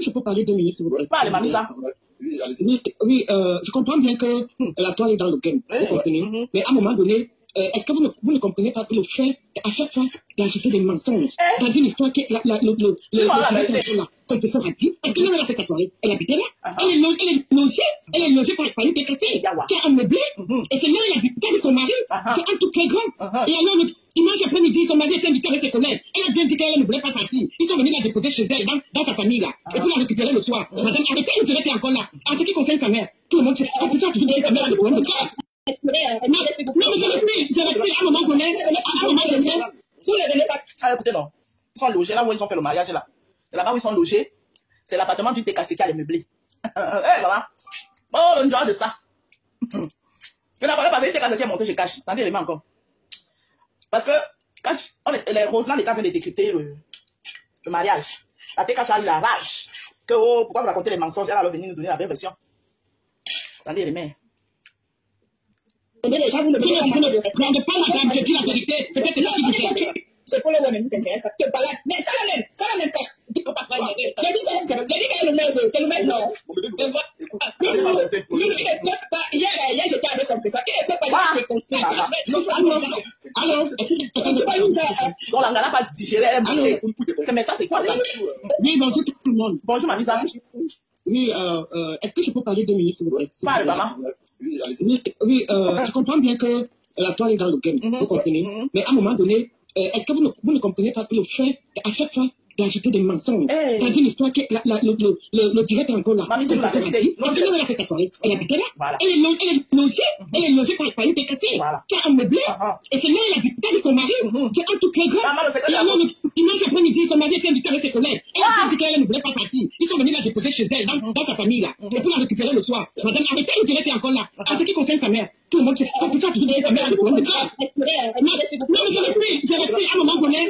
je peux parler 2 minutes, s'il vous plaît? Parle, Mamisa. Oui, oui, je comprends bien que la toile est dans le game, vous comprenez. Mais à un moment donné, est-ce que vous ne comprenez pas que le fait, à chaque fois, d'ajouter des mensonges dans une histoire qui est la confession radie, parce que là, elle a fait sa soirée, elle habitait là, elle est logée par une décassée, qui a un meublé, et c'est là elle habitait avec son mari, qui est un tout très grand. Et alors, le dimanche après-midi, son mari était invité avec ses collègues, elle a bien dit qu'elle ne voulait pas partir. Ils sont venus la déposer chez elle, dans sa famille, là, et puis la récupérer le soir. Madame, arrêtez, vous direz qu'elle est encore là. En ce qui concerne sa mère, tout le monde sait, c'est pour ça que tu dois être mère, c'est pour elle, c'est ça. Non, mais j'avais pris à un moment donné, Vous ne venez pas. Ah, écoutez, non. Ils sont logés là où ils ont fait le mariage là. C'est là-bas où ils sont logés. C'est l'appartement du TKC qui a les meublés. Voilà. Oh, une genre de ça. Je n'ai pas passé le TKC qui est monté chez Cash. Attendez, les encore. Parce que, Cash, les Roseland étaient en train de décrypter le mariage. La TKC a eu la rage. Que, oh, pourquoi vous racontez les mensonges? Elle va venir nous donner la vraie version. Attendez, les mères. Les gens, vous ne prenez pas, madame, je dis la vérité. Peut-être là, si vous cherchez. C'est pour le moment, nous intéresse. Mais ça la même pas. Tu peux pas faire une idée. J'ai dit qu'elle est le maire, c'est le maire, non. Hier, j'étais avec son ça. Il ne peut pas se construire. Alors, donc la n'a pas digéré, elle est montée. Mais ça, c'est quoi ça? Oui, bonjour tout le monde. Bonjour, Mamisa. Oui, est-ce que je peux parler 2 minutes, s'il vous plaît? Parle, maman. Oui, je comprends bien que la toile est dans le game, vous comprenez. Mais à un moment donné, est-ce que vous ne comprenez pas que le fait, à chaque fois, d'ajouter des mensonges dans une histoire qui le direct est encore là. Mamie, dis-nous la vérité. Parce que là, elle a fait sa soirée, elle habitait là, elle est logée par une décassée, qui a un meublé, et c'est là elle habitait avec son mari, qui est un tout très grand. Et alors, le dimanche après-midi, son mari était invité avec ses collègues. Elle a dit qu'elle ne voulait pas partir. Ils sont venus la déposer chez elle, dans sa famille, là, et pour la récupérer le soir. Madame, arrêtez, le direct est encore là. En ce qui concerne sa mère, tout le monde sait, c'est pour ça que tu dois être mère, c'est ça. Non, mais j'avais pris à un moment donné,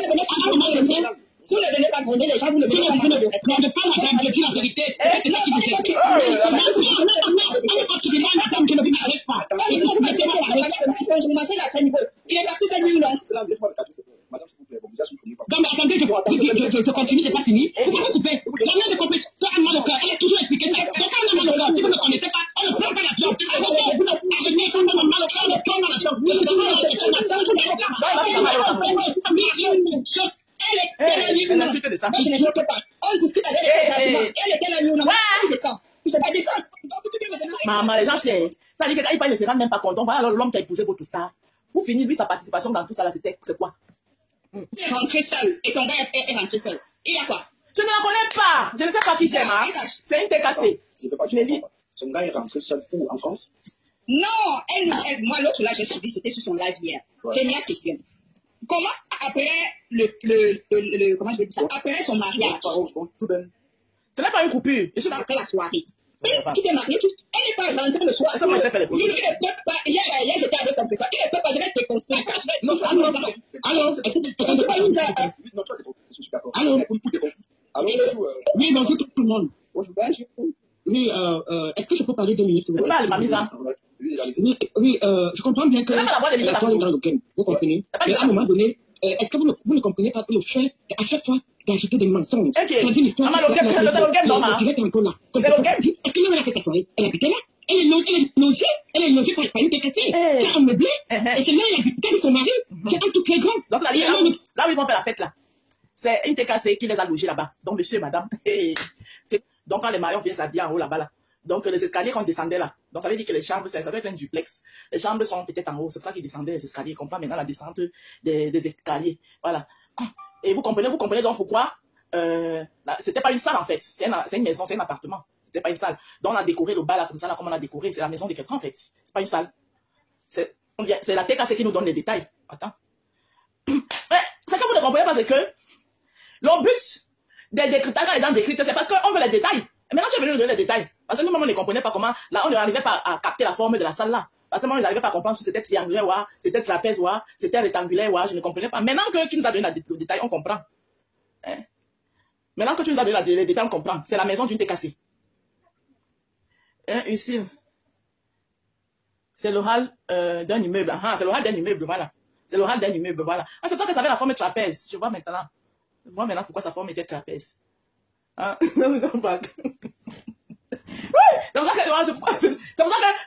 vous ne venez pas gronder les gens, vous ne venez pas gronder. Ne pas, madame, je dis la vérité. C'est là si vous cherchez. Madame, je ne vous arrête pas. Je vous marche la crème. Il est parti, c'est lui, non? Madame, s'il vous plaît, déjà, je suis non, mais attendez, je continue, c'est pas fini. Vous pouvez couper. La mère de compétition a mal au cœur. Elle a toujours expliqué ça. Donc, quand on a mal au cœur, si vous ne connaissez pas, on ne prend pas l'avion. Vous ne prenez pas mal au cœur, on ne prend pas l'avion. Vous elle a suité de ça. Je ne veux pas. On discute avec elle. Elle était la mienne. Tu descends. Tu ne sais pas descendre. Maman, les gens, c'est. Ça dit que quand il parle, il ne se rend même pas compte. Voilà l'homme qui a épousé pour tout ça. Pour finir, lui, sa participation dans tout ça, là, c'est quoi? Il est rentré seul. Et ton gars est rentré seul. Il a quoi? Je ne la connais pas. Je ne sais pas qui c'est, ma. C'est une TKC. Je ne peux pas dire. Son gars est rentré seul où, en France? Non, moi, l'autre là, j'ai suivi, c'était sur son live hier. Première question. Comment, après comment je vais dire ça? Après son mariage. Ce n'est pas une coupure. Après la soirée. Tu t'es marié, elle n'est pas rentrée le soir. Ça, moi, je fait les il ne peut pas. Hier, j'étais avec ton ça. Il ne peut pas, je vais te construire. Oui, bonjour tout le monde. Oui, est-ce que je peux parler 2 minutes? Parle, Mamisa. Oui, je comprends bien que la toile est dans le game, vous comprenez. Mais à un moment donné, est-ce que vous ne comprenez pas que le fait, à chaque fois, d'ajouter des mensonges dans une histoire le game, non, est encore là. Est-ce que là, elle a fait sa soirée, elle habitait là, elle est logée par une décassée, qui a un meublé, et c'est là elle habitait avec son mari, qui est un tout très grand. Donc, là où ils ont fait la fête, là, c'est une TKC qui les a logés là-bas. Donc, monsieur et madame. Donc, quand les mariés viennent s'habiller en haut là-bas, là. Donc, les escaliers qu'on descendait là. Donc, ça veut dire que les chambres, ça doit être un duplex. Les chambres sont peut-être en haut. C'est pour ça qu'ils descendaient les escaliers. Ils comprennent maintenant la descente des escaliers. Voilà. Et vous comprenez donc pourquoi c'était pas une salle en fait. C'est une maison, c'est un appartement. C'était pas une salle. Donc, on a décoré le bas là, comme ça, là, comme on a décoré. C'est la maison de quelqu'un en fait. C'est pas une salle. C'est la TKC qui nous donne les détails. Attends. Mais, ce que vous ne comprenez pas, c'est que le but des décryptages et dans décrypter, c'est parce qu'on veut les détails. Et maintenant, je vais nous donner les détails. Parce que nous, on ne comprenait pas comment, là, on n'arrivait pas à capter la forme de la salle là. Parce que moi, on n'arrivait pas à comprendre si c'était triangulaire ou c'était trapèze ou c'était rectangulaire ou je ne comprenais pas. Maintenant que tu nous as donné le détail, on comprend. Hein? Maintenant que tu nous as donné les détails, on comprend. C'est la maison d'une TKC. Ici. C'est le hall d'un immeuble. C'est le hall d'un immeuble, voilà. C'est le hall d'un immeuble, voilà. C'est ça que ça avait la forme trapèze. Je vois maintenant. Je vois maintenant pourquoi sa forme était trapèze. Hein? Non, non, pas. C'est pour ça que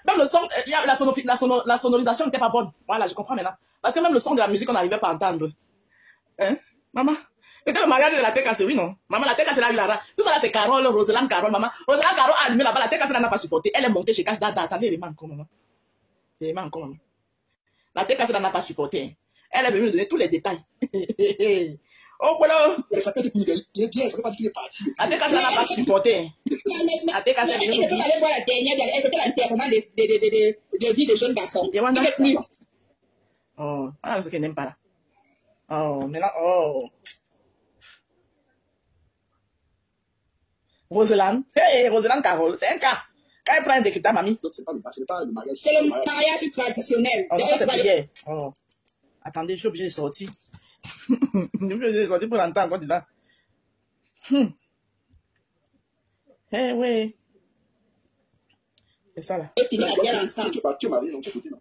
même le son, il y a la sonorisation n'était pas bonne. Voilà, je comprends maintenant. Parce que même le son de la musique, on n'arrivait pas à entendre. Hein? Maman? C'était le mariage de la Tête Cassée, oui, non? Maman, la Tête Cassée, là, tout ça là, c'est Carole, Roselaine, Carole, maman. Roselaine, Carole a allumé là-bas, la Tête Cassée, elle n'a pas supporté. Elle est montée chez Cash Dada. Attendez, il manque, maman. Il manque, maman. La Tête Cassée, elle n'a pas supporté. Elle est venue nous donner tous les détails. Oh, voilà. Ça peut être qu'il est bien, ça veut pas dire qu'il est parti. La Tête Cassée, elle n'a pas supporté. La Tête Cassée, elle est venue nous dire. aller voir la dernière, c'était l'enterrement de vie de jeunes garçons. Oh, voilà ce qu'elle n'aime pas là. Oh, maintenant, oh. Roselaine, hey, Roselaine Carole, c'est un cas. Quand elle prend un décryptage, mamie. Donc, c'est pas le mariage. C'est le mariage traditionnel. Oh, ça, c'est prière. Oh. Attendez, je suis obligé de sortir. Je suis obligé de sortir pour l'entendre encore dedans. Eh oui. C'est ça là. Et tu vas bien ensemble. Tu es marié, donc tu es côté, non?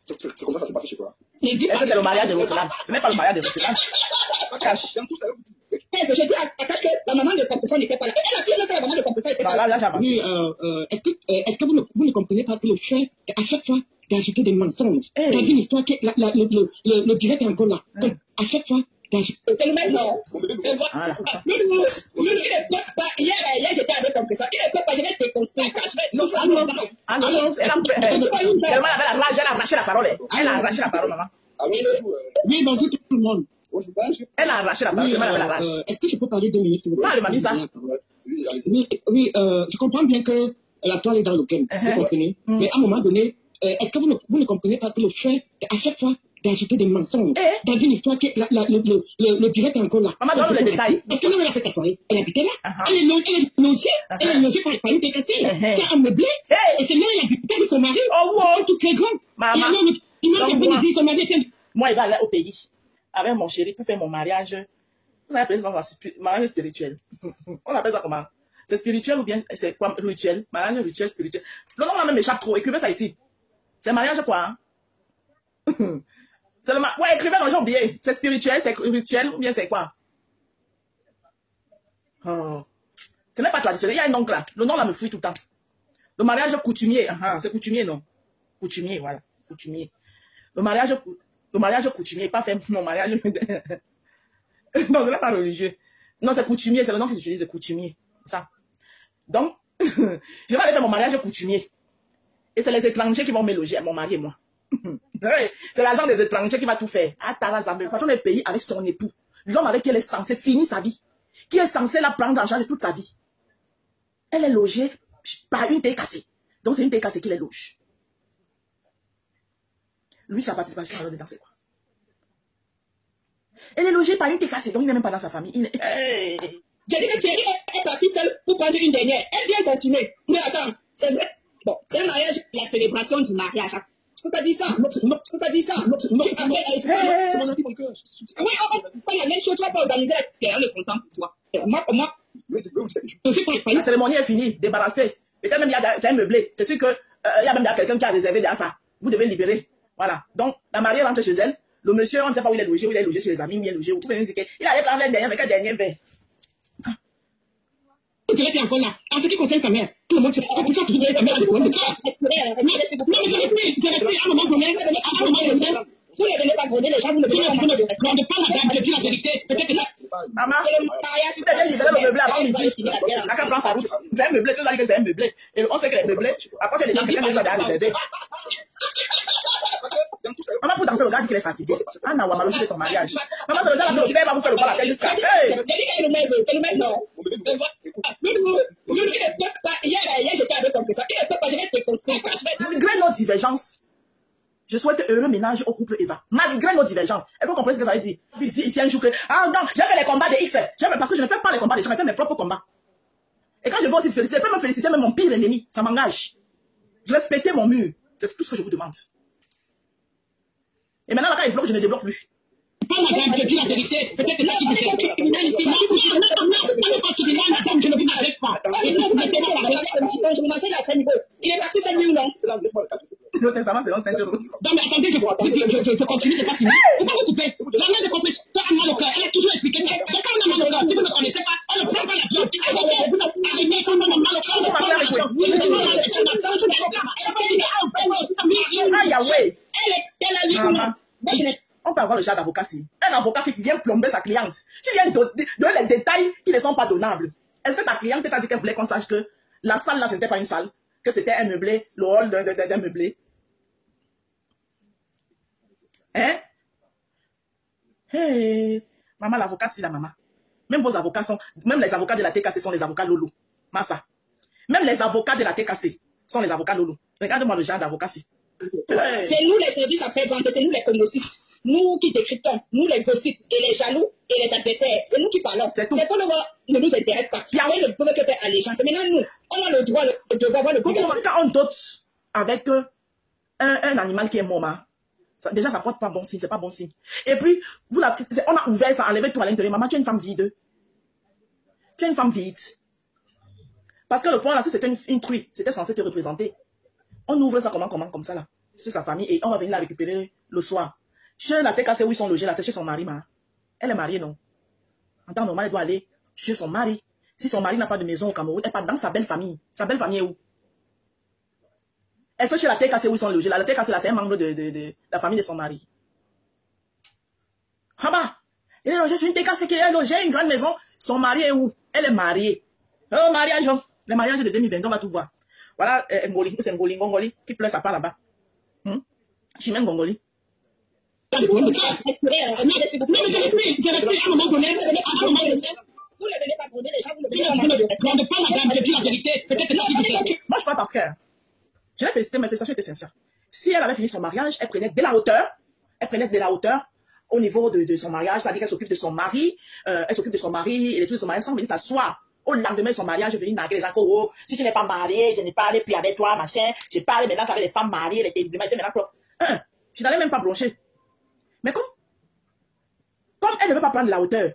C'est comme ça que ça s'est passé chez toi. Est-ce que c'est le mariage de Roselaine? Ce n'est pas le mariage de Roselaine. Cache. Je dis à Cache que la maman de Compression n'était pas là. Elle a dit que la maman de Compression n'était pas là. Oui, est-ce que vous ne comprenez pas que le fait, à chaque fois, d'ajouter des mensonges dans une histoire que le direct est encore là. Donc, à chaque fois, c'est le même nom. Hier, j'étais avec Compression. Il ne peut pas, je vais te construire. Non, elle a arraché la parole. Elle a arraché la parole, maman. Oui, bonjour tout le monde. Elle a arraché la parole. Est-ce que je peux parler 2 minutes, s'il vous plaît? Non, elle m'a dit ça. Oui, je comprends bien que la toile est dans le game, vous comprenez? Mais à un moment donné, est-ce que vous ne comprenez pas que le fait, à chaque fois, d'ajouter des mensonges dans une histoire que le direct est encore là? Maman, donne les détails. Est-ce que elle a fait sa soirée? Elle habitait là. Elle est logée par une Tête Cassée. Elle a meublé. Et c'est là elle habitait avec son mari. Oh, tout très grand. Et alors, le dimanche après-midi, son mari était... Moi, il va aller au pays avec mon chéri pour faire mon mariage. Vous appelez ça mariage spirituel. On appelle ça comment? C'est spirituel ou bien c'est quoi? Rituel? Mariage rituel, spirituel. Le nom là même m'échappe trop. Écrivez ça ici. C'est mariage quoi? Hein? C'est le ouais, écrivez dans le genre oublié. C'est spirituel, c'est rituel ou bien c'est quoi? Oh. Ce n'est pas traditionnel. Il y a un nom là. Le nom là me fuit tout le temps. Le mariage coutumier. C'est coutumier, non? Coutumier, voilà. Coutumier. Le mariage coutumier, pas fait mon mariage. Non, ce n'est pas religieux. Non, c'est coutumier, c'est le nom qu'ils utilisent, c'est coutumier. Ça. Donc, je vais aller faire mon mariage coutumier. Et c'est les étrangers qui vont me loger, mon mari et moi. C'est l'agent des étrangers qui va tout faire. Ah, Tarazambe, le patron des pays avec son époux. L'homme avec qui elle est censée finir sa vie. Qui est censé la prendre en charge toute sa vie. Elle est logée par une Tête Cassée. Donc c'est une Tête Cassée qui les loge. Lui, sa participation alors dedans, c'est quoi? Elle est logée par une Tête Cassée, donc il n'est même pas dans sa famille. Hey. J'ai dit que Thierry est partie seule pour prendre une dernière. Elle vient continuer. Mais attends, c'est vrai. Bon, c'est un mariage, la célébration du mariage. Je peux pas dire ça. Je peux pas dire ça. C'est mon avis, mon cœur. Oui, on va pas la même chose. Tu vas pas organiser la terre, le content pour toi. Moi, la cérémonie est finie, débarrassée. Peut-être même il y a un meublé. C'est sûr que il y a même quelqu'un qui a réservé derrière ça. Vous devez libérer. Voilà. Donc, la mariée rentre chez elle. Le monsieur, on ne sait pas où il est logé, chez les amis, bien logé. Vous pouvez nous dire qu'il allait prendre un dernier, mais quel dernier verre. Tu es encore là. En ce qui concerne sa mère, tout le monde se fait pour ça que tu dois être mère de quoi. C'est ça. Non, mais j'ai repris à un moment son mère, à un moment le mère. Vous ne venez pas gronder les gens, vous ne venez pas gronder. Non, ne pas madame, je dis la vérité. Peut-être que là. Maman, tu t'es libéré le meublé avant midi. Chacun prend sa route. C'est un meublé, tu as dit que c'est un meublé. Et on sait que les meublés, après tu les gens, quelqu'un qui va réserver. Maman, pour danser, le gars dit qu'il est fatigué. Ah non, on va loger de ton mariage. Maman, c'est le genre là, il va vous faire le pas la tête jusqu'à. J'ai dit que c'est le même nom. Hier, j'étais avec ton ça. Il ne peut pas, je vais te construire. Malgré nos divergences, je souhaite heureux ménage au couple Eva. Malgré nos divergences. Est-ce que vous comprenez ce que ça veut dire? Ici un jour que, ah non, j'ai fait les combats de X. Parce que je ne fais pas les combats des gens, je fais mes propres combats. Et quand je veux aussi te féliciter, je peux me féliciter même mon pire ennemi. Ça m'engage. Je respecte mon mur. C'est tout ce que je vous demande. Et maintenant, là, quand il bloque, je ne débloque plus. Pas madame, je dis la vérité. Peut-être que ça, si c'est criminel ici. Non, madame, je ne vous m'arrête pas. Je vous m'enseigne à quel niveau. Il est parti 5 000 non? Le testament, c'est 5 euros. Non, mais attendez, je continue, c'est pas fini. Vous pouvez couper. La mère de compétition, elle a mal au cœur. Elle a toujours expliqué ça. Quand on a mal au cœur, si vous ne connaissez pas, on ne prend pas la On peut avoir le genre d'avocat si. Un avocat qui vient plomber sa cliente, qui vient donner les détails qui ne sont pas donnables. Est-ce que ta cliente t'a dit qu'elle voulait qu'on sache que la salle là, ce n'était pas une salle, que c'était un meublé, le hall d'un meublé? Hein? Hey, maman, l'avocate, c'est la maman. Même vos avocats sont, même les avocats de la TKC sont les avocats Lolo. Massa. Même les avocats de la TKC sont les avocats Lolo. Regarde-moi le genre d'avocat si. Ouais. C'est nous les services après-vente, c'est nous les cognoscistes. Nous qui décryptons, nous les gossips et les jaloux et les adversaires. C'est nous qui parlons. C'est tout. C'est pour ne nous intéresse pas. Il y a le peuple qui fait allégeance. Maintenant, nous, on a le droit, le devoir, l'obligation. Quand on dote avec un animal qui est mort, déjà, ça porte pas bon signe, c'est pas bon signe. Et puis, on a ouvert ça, enlevé tout à l'intérieur. Maman, tu es une femme vide. Tu es une femme vide. Parce que le point là, si c'était une truie, c'était censé te représenter. On ouvre ça comme ça là, sur sa famille, et on va venir la récupérer le soir. Chez la TKC où ils sont logés là, c'est chez son mari, elle est mariée, non? En temps normal, elle doit aller chez son mari. Si son mari n'a pas de maison au Cameroun, elle part dans sa belle famille. Sa belle famille est où? Est-ce que chez la TKC où ils sont logés là, la TKC là, c'est un membre de la famille de son mari. Ah bah, il est logé sur une TKC qui est logé, une grande maison. Son mari est où? Elle est mariée. Oh, mariage, le mariage de 2022, on va tout voir. Voilà, Ngoli, c'est Ngoli, qui pleure sa part là-bas. Chimène Ngoli. Vous ne venez pas gronder les gens, vous ne pas madame, je dis la vérité. Moi, je parle parce que je l'ai félicité, mes félicitations étaient sincères. Si elle avait fini son mariage, elle prenait de la hauteur au niveau de son mariage, c'est-à-dire qu'elle s'occupe de son mari, elle s'occupe de son mari, et les trucs de son mari, sans venir s'asseoir. Au lendemain de son mariage, je venir narguer les gens, oh, si tu n'es pas marié, je n'ai pas allé plus avec toi, machin, j'ai parlé maintenant qu'avec les femmes mariées, les télévisions, maintenant, je n'allais même pas broncher. Mais comme elle ne veut pas prendre la hauteur,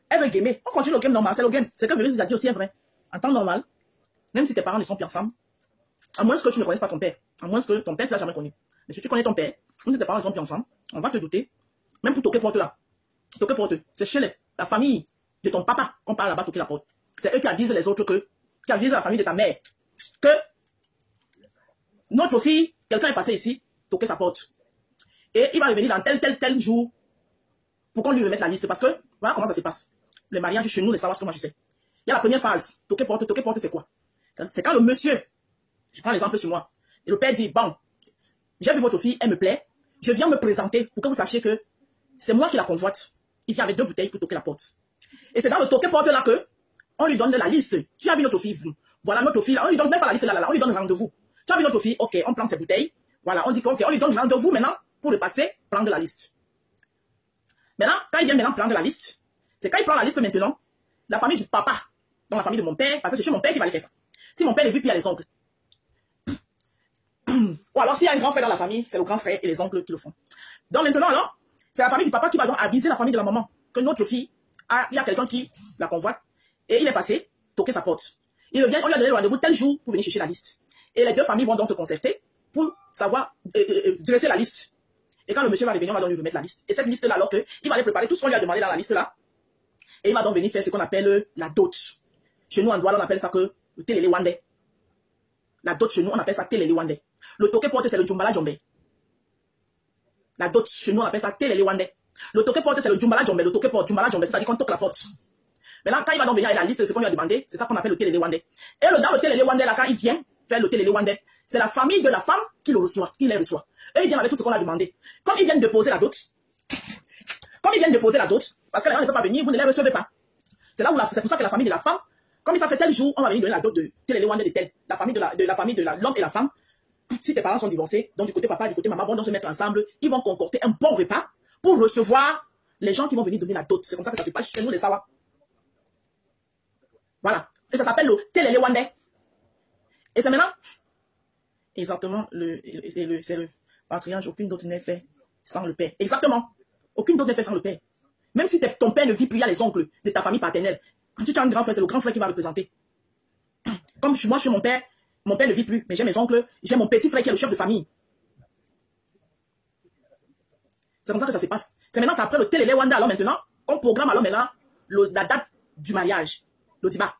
elle veut gamer, on continue le game normal, c'est le game. C'est que Véris a dit aussi est vrai. En temps normal, même si tes parents ne sont plus ensemble, à moins que tu ne connaisses pas ton père, à moins que ton père ne l'a jamais connu. Mais si tu connais ton père, même si tes parents ne sont plus ensemble, on va te douter, même pour toquer porte là. Toquer porte, c'est chez la famille de ton papa qu'on parle là-bas toquer la porte. C'est eux qui avisent les autres qui avisent la famille de ta mère que notre fille, quelqu'un est passé ici, toquer sa porte. Et il va revenir dans tel jour pour qu'on lui remette la liste. Parce que, voilà comment ça se passe. Le mariage chez nous, les savoir ce que moi je sais. Il y a la première phase. Toquer porte, c'est quoi? C'est quand le monsieur, je prends l'exemple sur moi, et le père dit, bon, j'ai vu votre fille, elle me plaît, je viens me présenter pour que vous sachiez que c'est moi qui la convoite. Il vient avec 2 bouteilles pour toquer la porte. Et c'est dans le toquer porte là que on lui donne de la liste. Tu as vu notre fille, voilà notre fille, on lui donne même pas la liste là, on lui donne rendez-vous. Tu as vu notre fille, ok, on prend ses bouteilles, voilà, on dit ok, on lui donne rendez-vous maintenant pour le passer, prendre la liste. Maintenant, quand il vient maintenant prendre la liste, c'est quand il prend la liste maintenant, la famille du papa, donc la famille de mon père, parce que c'est chez mon père qui va aller faire ça. Si mon père est vu, puis il y a les oncles. Ou alors s'il y a un grand frère dans la famille, c'est le grand frère et les oncles qui le font. Donc maintenant, alors, c'est la famille du papa qui va donc aviser la famille de la maman que notre fille, il y a quelqu'un qui la convoite. Et il est passé, toquer sa porte. Il revient, on lui a donné le rendez-vous tel jour pour venir chercher la liste. Et les 2 familles vont donc se concerter pour savoir dresser la liste. Et quand le monsieur va revenir, on va donc lui remettre la liste. Et cette liste-là, alors qu'il va aller préparer tout ce qu'on lui a demandé dans la liste-là, et il va donc venir faire ce qu'on appelle la dot. Chez nous, en Douala, on appelle ça que le télélé wandé. La dot, chez nous, on appelle ça télélé wandé. Le toqué porte, c'est le djumbala djombe. La dot, chez nous, on appelle ça télélé wandé. Le toqué porte, c'est le djumbala djombe. Le toqué porte, djumbala djombe, c'est-à-dire qu'on toque la porte. Maintenant, quand il va donc venir avec la liste de ce qu'on lui a demandé, c'est ça qu'on appelle le télélé wandé. Et dans le télélé wandé, là, quand il vient faire le télélé wandé, c'est la famille de la femme qui le reçoit, qui les reçoit. Et il vient avec tout ce qu'on a demandé. Comme ils viennent de poser la dot, parce que les gens ne peuvent pas venir, vous ne les recevez pas. C'est pour ça que la famille de la femme, comme il s'en fait tel jour, on va venir donner la dot de télélé wandé de tel. La famille de l'homme et la femme, si tes parents sont divorcés, donc du côté papa et du côté maman vont donc se mettre ensemble, ils vont concocter un bon repas pour recevoir les gens qui vont venir donner la dot. C'est comme ça que ça se passe chez nous, les Sawa. Voilà. Et ça s'appelle le télélé wandé. Et c'est maintenant, exactement, c'est le patriarche, aucune dot n'est fait sans le père. Exactement. Aucune dot n'est fait sans le père. Même si ton père ne vit plus, il y a les oncles de ta famille paternelle. Si tu as un grand frère, c'est le grand frère qui va représenter. Comme moi, chez mon père ne vit plus, mais j'ai mes oncles, j'ai mon petit frère qui est le chef de famille. C'est comme ça que ça se passe. C'est maintenant, c'est après le télélé wanda. Alors maintenant, on programme alors maintenant la date du mariage, le débat.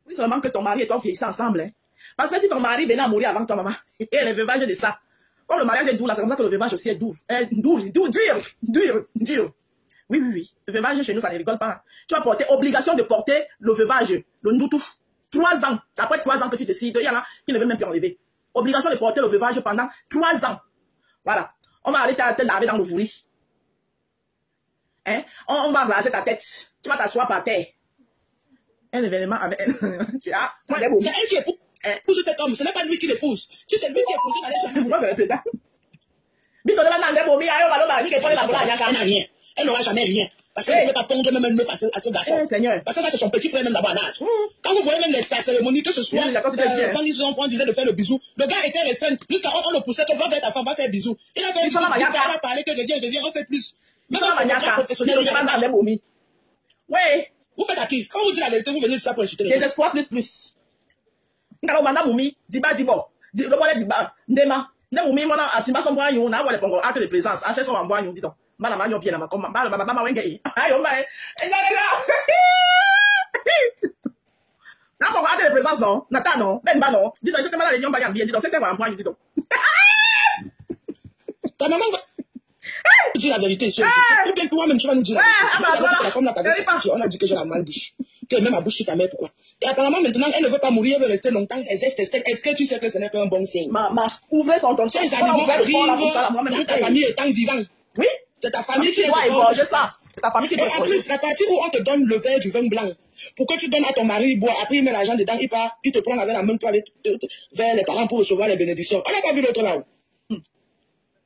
C'est seulement que ton mari et toi vieillissez ensemble. Hein. Parce que si ton mari venait à mourir avant toi, maman, et le veuvage de ça. Quand le mariage est doux, là, c'est comme ça que le veuvage aussi est doux. Dur. Oui. Le veuvage chez nous, ça ne rigole pas. Tu vas porter obligation de porter le veuvage, le ndoutou. 3 ans. C'est après 3 ans que tu décides. Il y en a qui ne veulent même plus enlever. Obligation de porter le veuvage pendant 3 ans. Voilà. On va aller te laver dans le vouri. Hein? On va raser ta tête. Tu vas t'asseoir par terre. Un événement avec... C'est elle qui épouse cet homme. Ce n'est pas lui qui l'épouse. Si c'est lui qui épouse, il n'allait jamais rien. Elle n'aura jamais rien. Parce qu'elle ne peut pas pondre même un œuf à ce garçon. Parce que ça, c'est son petit frère même d'abord à l'âge. Quand vous voyez même la cérémonie, que ce soit, quand les enfants disaient de faire le bisou, le gars était resté jusqu'à on le poussait, que va vers ta femme, va faire bisou. Il a fait bisou, il a parlé que reviens, on fait plus. Même un professionnel, il y a pas oui. Vous faites à qui? Quand vous dites la vérité, vous venez ça pour insulter les gens. Désespoir plus. Ngalo manda mumi, diba dibo. Le bon diba, ndema. Ne mumi mona atimba son bois yon, na wale pongo acte de présence. En fait son bois yon dit donc. Mala ma yon bien na comme mama wenge. Ayo ma. Na pongo acte de présence non, nata non, ben ba non. Dis donc c'est que mala les yon ba bien dit donc c'était un bois yon dit donc. Ta maman va dis la vérité, chérie. Ou bien toi-même, tu vas nous dire la vérité. La femme là, on a dit que j'ai la malbouche. Que même ma bouche sur ta mère, pourquoi? Et apparemment, maintenant, elle ne veut pas mourir, elle veut rester longtemps. Est-ce que tu sais que ce n'est pas un bon signe? Ouvrez son ton. Ces animaux arrivent, ta famille étant vivant. Oui. C'est ta famille qui doit égorger ça. C'est ta famille qui doit égorger. En plus, la partie où on te donne le verre du vin blanc, pour que tu donnes à ton mari, boire, après il met l'argent dedans, il part, il te prend avec la main, toi, vers les parents pour recevoir les bénédictions. On n'a pas vu l'autre là-haut.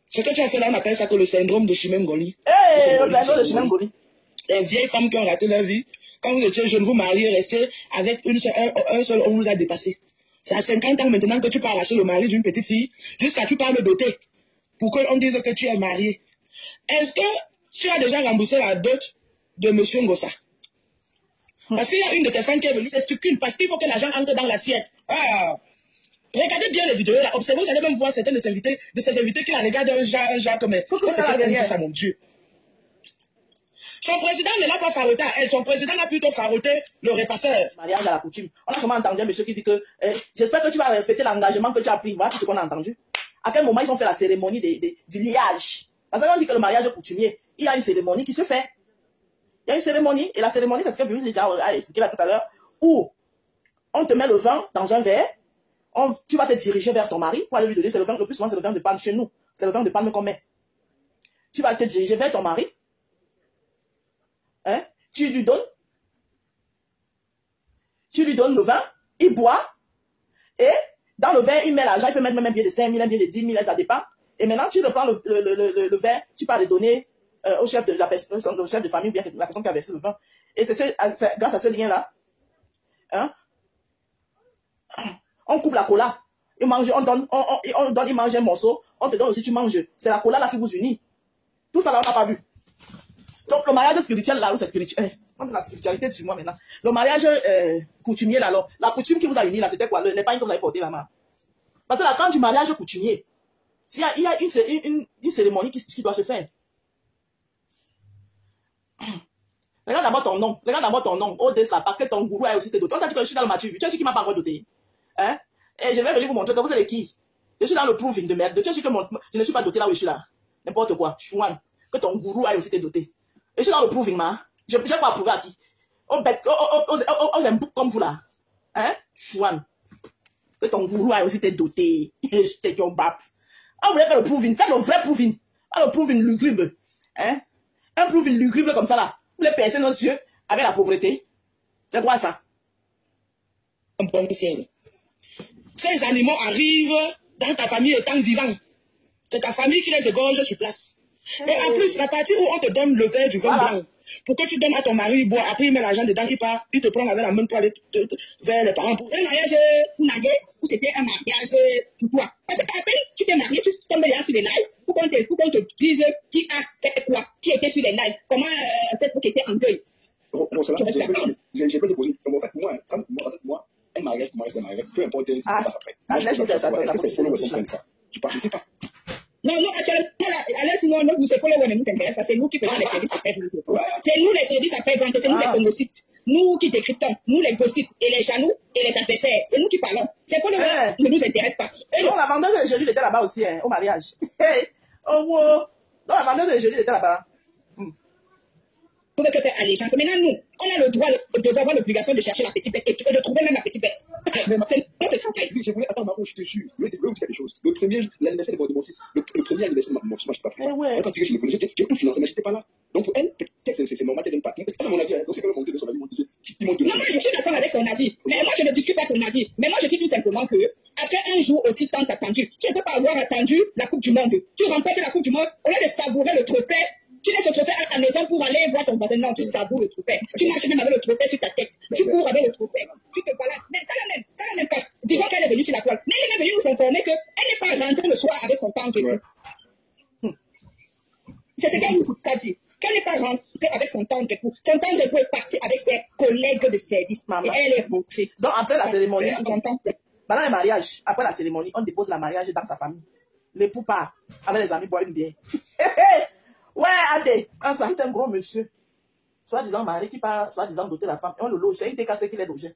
Ce que tu as fait là, on appelle ça que le syndrome de Chimène-Ngoly. Le syndrome de Chimène-Ngoly. Les vieilles femmes qui ont raté leur vie, quand vous étiez jeune, vous mariez, restez avec un seul, on vous a dépassé. C'est à 50 ans maintenant que tu peux arracher le mari d'une petite fille, jusqu'à tu parles doter, pour qu'on dise que tu es marié. Est-ce que tu as déjà remboursé la dot de monsieur Ngossa? Parce qu'il y a une de tes femmes qui est venue testiculer, parce qu'il faut que l'argent entre dans l'assiette. Regardez bien les vidéos là, observez, vous allez même voir certains de ces invités qui la regardent un genre comme... Pourquoi ça, mon Dieu? Son président ne l'a pas faroté à elle, son président a plutôt faroté le repasseur. Mariage à la coutume. On a seulement entendu un monsieur qui dit que j'espère que tu vas respecter l'engagement que tu as pris. Voilà tout ce qu'on a entendu. À quel moment ils ont fait la cérémonie du liage? Parce qu'on dit que le mariage coutumier, il y a une cérémonie qui se fait. Il y a une cérémonie, et la cérémonie, c'est ce que Vivi a expliqué là tout à l'heure, où on te met le vin dans un verre, tu vas te diriger vers ton mari pour aller lui donner, c'est le vin, le plus souvent c'est le vin de palme chez nous, c'est le vin de palme qu'on met. Tu vas te diriger vers ton mari, hein, tu lui donnes le vin, il boit, et dans le verre, il met l'argent, il peut mettre même un billet de 5 000, un billet de 10 000, ça dépend. Et maintenant, tu reprends le verre, tu vas le donner au chef de la personne, au chef de famille, bien la personne qui a versé le vin. Et c'est grâce à ce lien-là, hein, on coupe la cola. Il mange, on donne, il mange un morceau, on te donne aussi, tu manges. C'est la cola là qui vous unit. Tout ça là, on n'a pas vu. Donc le mariage spirituel là, c'est spirituel. La spiritualité sur moi maintenant. Le mariage coutumier là, alors, la coutume qui vous a uni là, c'était quoi? L'épargne que vous avez porté la main. Parce que là, quand du mariage coutumier, il y a une cérémonie qui doit se faire. Regarde d'abord ton nom. Regarde d'abord ton nom. Odessa, parce que ton gourou a aussi été doté. On t'a dit que je suis dans le mature. Tu es sûr qui m'a pas encore doté. Hein? Et je vais venir vous montrer que vous êtes qui? Je suis dans le proving de merde. Tu es sûr que je ne suis pas doté là où je suis là. N'importe quoi. Chouan. Que ton gourou a aussi été doté. Et je suis dans le proving, man. Je ne vais pas prouver à qui. On aime beaucoup comme vous là. Hein? Chouan. Que ton gourou a aussi été doté. J'étais ton bap. On voulait faire le proving. Faites le vrai proving. Pas le proving lugubre. Hein? Un proving lugubre comme ça là. Vous voulez percer nos yeux avec la pauvreté. C'est quoi ça? Un bon signe. Ces animaux arrivent dans ta famille étant vivants. C'est ta famille qui les égorge sur place. Et en plus, la partie où on te donne le verre du vin blanc, pour que tu donnes à ton mari, boire, après il met l'argent dedans, il part, il te prend avec la main pour aller vers les parents. C'est un mariage pour naguer, ou c'était un mariage pour toi. Parce que après, tu t'es marié, tu tombes là sur les lives, pour qu'on te dise qui a fait quoi, qui était sur les lives, comment Facebook était en deuil. Non, c'est là, j'ai pas de poser. En fait, moi, un mariage, peu importe ce qui se passe après. Est-ce que c'est follow ou ça? Tu participes pas. Non, non, actuellement, allez, sinon, nous, c'est pour les nous intéresse. C'est nous qui faisons les services après-vente. C'est nous les services après-vente, c'est nous les pronocistes. Nous qui décryptons, nous les gossips et les jaloux et les adversaires. C'est nous qui parlons. C'est pour les ne nous intéresse pas. Et donc, la vendeuse de gelule était là-bas aussi, hein, au mariage. Oh, wow. Donc, la vendeuse de gelule était là-bas. Pour que faire allégeance. Maintenant, nous, on a le droit, le devoir, avoir l'obligation de chercher la petite bête et de trouver même la petite bête. C'est notre travail. Oui, je voulais attendre Maro, je te jure. Je voulais vous dire des choses. Le premier, l'anniversaire de mon fils, le premier anniversaire de mon fils, moi, je n'étais pas présent. Quand je l'ai j'ai tout financé, mais je n'étais pas là. Donc, pour elle, c'est normal qu'elle n'aime pas. C'est mon avis, donc c'est quand même monté de son avis, non, moi, je suis d'accord avec ton avis. Mais moi, je ne discute pas ton avis. Mais moi, je dis tout simplement que, après un jour aussi tant attendu, tu ne peux pas avoir attendu la Coupe du Monde. Tu remportes la Coupe du Monde, au lieu de savourer le trophée, tu laisses le trophée à ta maison pour aller voir ton voisin. Non, tu savoures le trophée. Tu marches même avec le trophée sur ta tête. Tu cours avec le trophée. Tu te balades. Mais ça la même pas. Disons qu'elle est venue sur la toile. Mais elle est venue nous informer qu'elle n'est pas rentrée le soir avec son tante. C'est ce qu'elle nous a dit. Qu'elle n'est pas rentrée avec son tante époux. Son tante époux est partie avec ses collègues de service. Et elle est rentrée. Donc, après la cérémonie, pendant le mariage, après la cérémonie, on dépose la mariage dans sa famille. L'époux part avec les amis boire une bière. Ouais, allez, ça c'est un gros monsieur, soi-disant mari qui part, soi-disant doter la femme, et on le loge, c'est une TKC qui l'a logé.